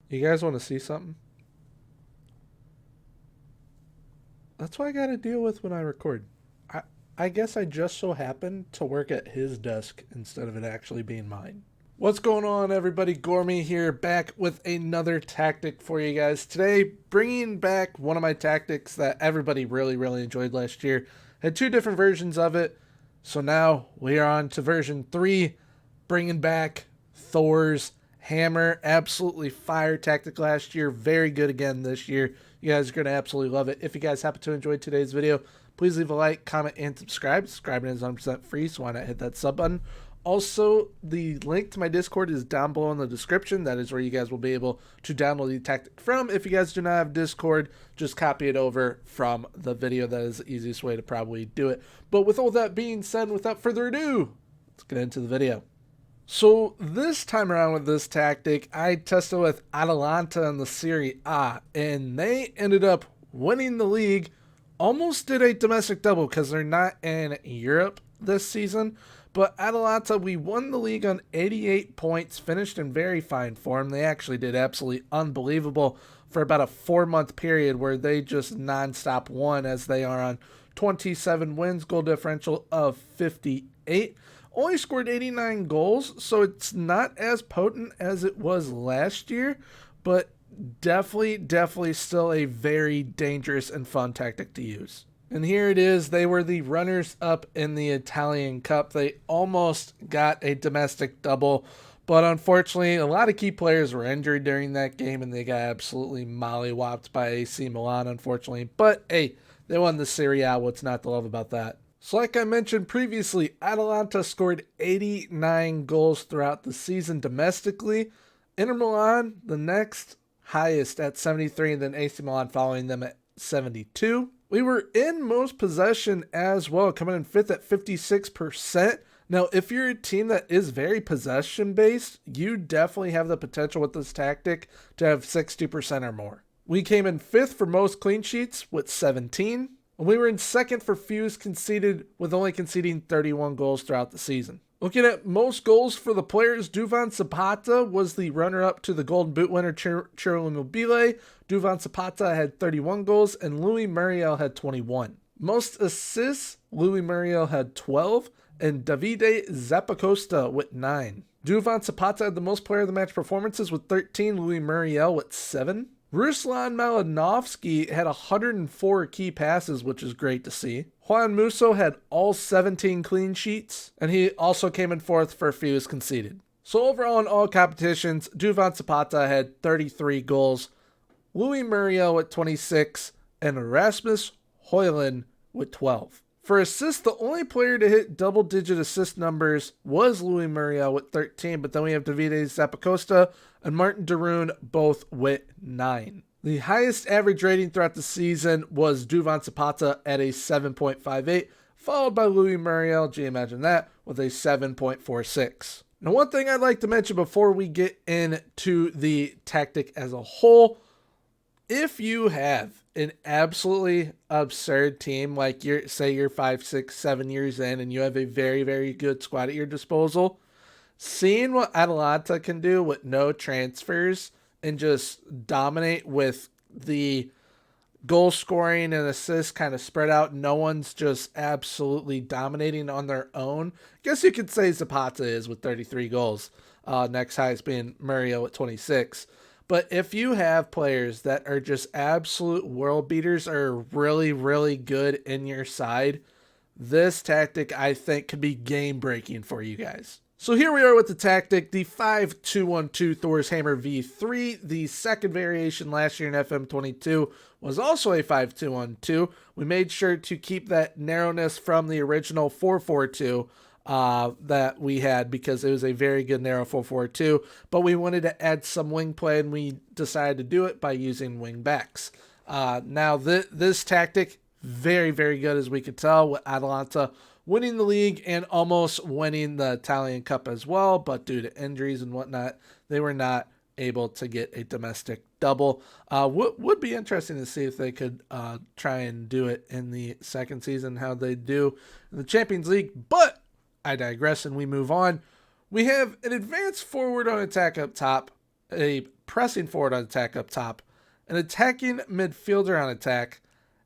You guys want to see something? That's what I got to deal with when I record. I, I guess I just so happen to work at his desk instead of it actually being mine. What's going on, everybody? Gormy here, back with another tactic for you guys. Today, bringing back one of my tactics that everybody really enjoyed last year. Had two different versions of it. So now we are on to version 3, bringing back Thor's hammer. Absolutely fire tactic last year. Very good again this year. You guys are going to absolutely love it. If you guys happen to enjoy today's video, please leave a like, comment, and subscribe. Subscribing is 100% free, so why not hit that sub button? Also, the link to my Discord is down below in the description. That is where you guys will be able to download the tactic from. If you guys do not have Discord, just copy it over from the video. That is the easiest way to probably do it. But with all that being said, without further ado, let's get into the video. So this time around with this tactic, I tested with Atalanta in the Serie A, and they ended up winning the league. Almost did a domestic double because they're not in Europe this season. But Atalanta, we won the league on 88 points, finished in very fine form. They actually did absolutely unbelievable for about a 4-month period where they just nonstop won, as they are on 27 wins, goal differential of 58. Only scored 89 goals, so it's not as potent as it was last year, but definitely still a very dangerous and fun tactic to use. And here it is. They were the runners-up in the Italian Cup. They almost got a domestic double, but unfortunately, a lot of key players were injured during that game, and they got absolutely mollywopped by AC Milan, unfortunately. But, hey, they won the Serie A. What's not to love about that? So like I mentioned previously, Atalanta scored 89 goals throughout the season domestically. Inter Milan, the next highest at 73, and then AC Milan following them at 72. We were in most possession as well, coming in 5th at 56%. Now, if you're a team that is very possession-based, you definitely have the potential with this tactic to have 60% or more. We came in 5th for most clean sheets with 17. And we were in 2nd for fewest conceded, with only conceding 31 goals throughout the season. Looking at most goals for the players, Duvan Zapata was the runner-up to the Golden Boot winner Ciro Immobile. Duvan Zapata had 31 goals, and Louis Muriel had 21. Most assists, Louis Muriel had 12, and Davide Zappacosta with 9. Duvan Zapata had the most player of the match performances with 13, Louis Muriel with 7. Ruslan Malinovsky had 104 key passes, which is great to see. Juan Musso had all 17 clean sheets, and he also came in 4th for fewest conceded. So overall in all competitions, Duvan Zapata had 33 goals, Louis Muriel with 26, and Rasmus Højlund with 12. For assists, the only player to hit double-digit assist numbers was Louis Muriel with 13, but then we have Davide Zappacosta and Martin Darun both with 9. The highest average rating throughout the season was Duvan Zapata at a 7.58, followed by Louis Muriel, gee, imagine that, with a 7.46. Now, one thing I'd like to mention before we get into the tactic as a whole, if you have an absolutely absurd team, like say you're 5, 6, 7 years in and you have a very good squad at your disposal, seeing what Atalanta can do with no transfers and just dominate with the goal scoring and assists kind of spread out, no one's just absolutely dominating on their own. I guess you could say Zapata is with 33 goals. Next highest being Muriel at 26. But if you have players that are just absolute world beaters or really good in your side, this tactic I think could be game breaking for you guys. So here we are with the tactic, the 5-2-1-2 Thor's Hammer V3. The second variation last year in FM22 was also a 5-2-1-2. We made sure to keep that narrowness from the original 4-4-2 that we had, because it was a very good narrow 4-4-2, but we wanted to add some wing play, and we decided to do it by using wing backs. Now this tactic, very good, as we could tell, with Atalanta winning the league and almost winning the Italian Cup as well, but due to injuries and whatnot, they were not able to get a domestic double. Would be interesting to see if they could try and do it in the second season, how they do in the Champions League, but I digress and we move on. We have an advanced forward on attack up top, a pressing forward on attack up top, an attacking midfielder on attack,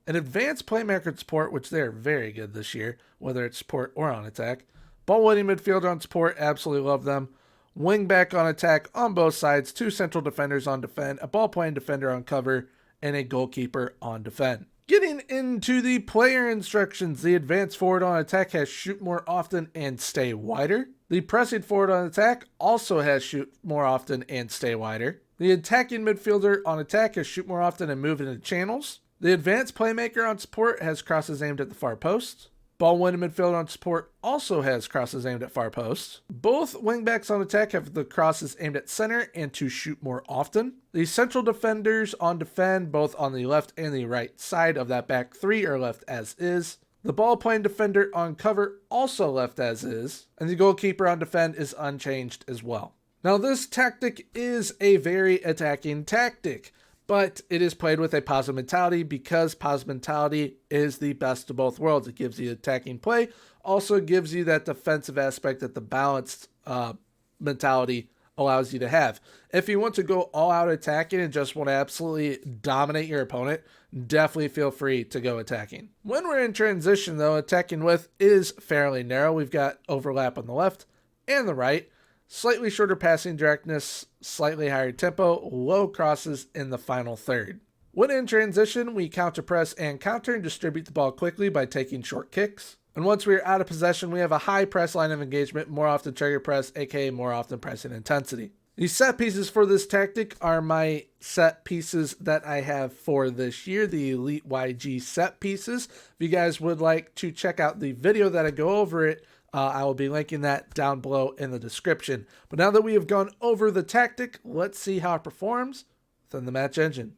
an advanced playmaker and support, which they're very good this year, whether it's support or on attack, ball-winning midfielder on support, absolutely love them, wing back on attack on both sides, 2 central defenders on defend, a ball-playing defender on cover, and a goalkeeper on defend. Getting into the player instructions, the advanced forward on attack has shoot more often and stay wider. The pressing forward on attack also has shoot more often and stay wider. The attacking midfielder on attack has shoot more often and move into channels. The advanced playmaker on support has crosses aimed at the far post. Ball-winning midfielder on support also has crosses aimed at far post. Both wingbacks on attack have the crosses aimed at center and to shoot more often. The central defenders on defend, both on the left and the right side of that back three, are left as is. The ball-playing defender on cover also left as is. And the goalkeeper on defend is unchanged as well. Now this tactic is a very attacking tactic, but it is played with a positive mentality because positive mentality is the best of both worlds. It gives you attacking play, also gives you that defensive aspect that the balanced mentality allows you to have. If you want to go all out attacking and just want to absolutely dominate your opponent, definitely feel free to go attacking. When we're in transition though, attacking width is fairly narrow. We've got overlap on the left and the right. Slightly shorter passing directness, slightly higher tempo, low crosses in the final third. When in transition, we counter press and counter and distribute the ball quickly by taking short kicks. And once we are out of possession, we have a high press line of engagement, more often trigger press, aka more often pressing intensity. The set pieces for this tactic are my set pieces that I have for this year, the Elite YG set pieces. If you guys would like to check out the video that I go over it, I will be linking that down below in the description. But now that we have gone over the tactic, let's see how it performs within the match engine.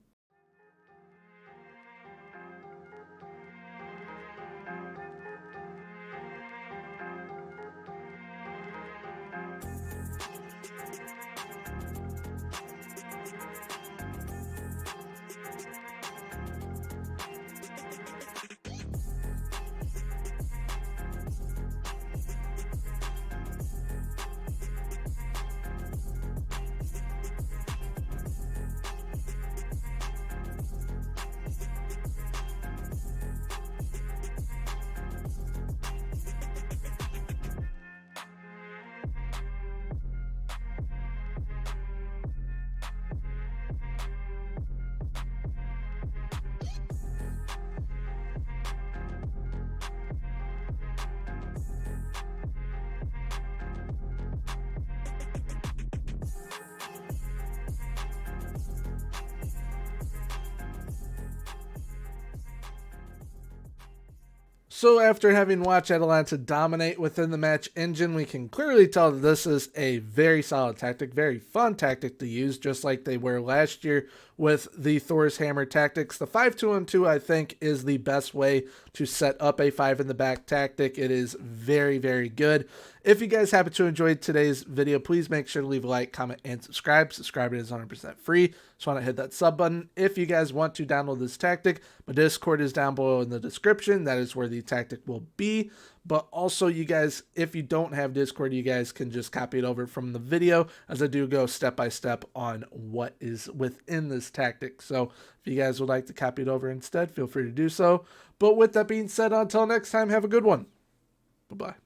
So after having watched Atalanta dominate within the match engine, we can clearly tell that this is a very solid tactic, very fun tactic to use, just like they were last year with the Thor's Hammer tactics. The 5-2-1-2, I think, is the best way to set up a 5-in-the-back tactic. It is very, very good. If you guys happen to enjoy today's video, please make sure to leave a like, comment, and subscribe. Subscribing is 100% free. Just want to hit that sub button. If you guys want to download this tactic, my Discord is down below in the description. That is where the tactic will be. But also, you guys, if you don't have Discord, you guys can just copy it over from the video, as I do go step by step on what is within this tactic. So if you guys would like to copy it over instead, feel free to do so. But with that being said, until next time, have a good one. Bye-bye.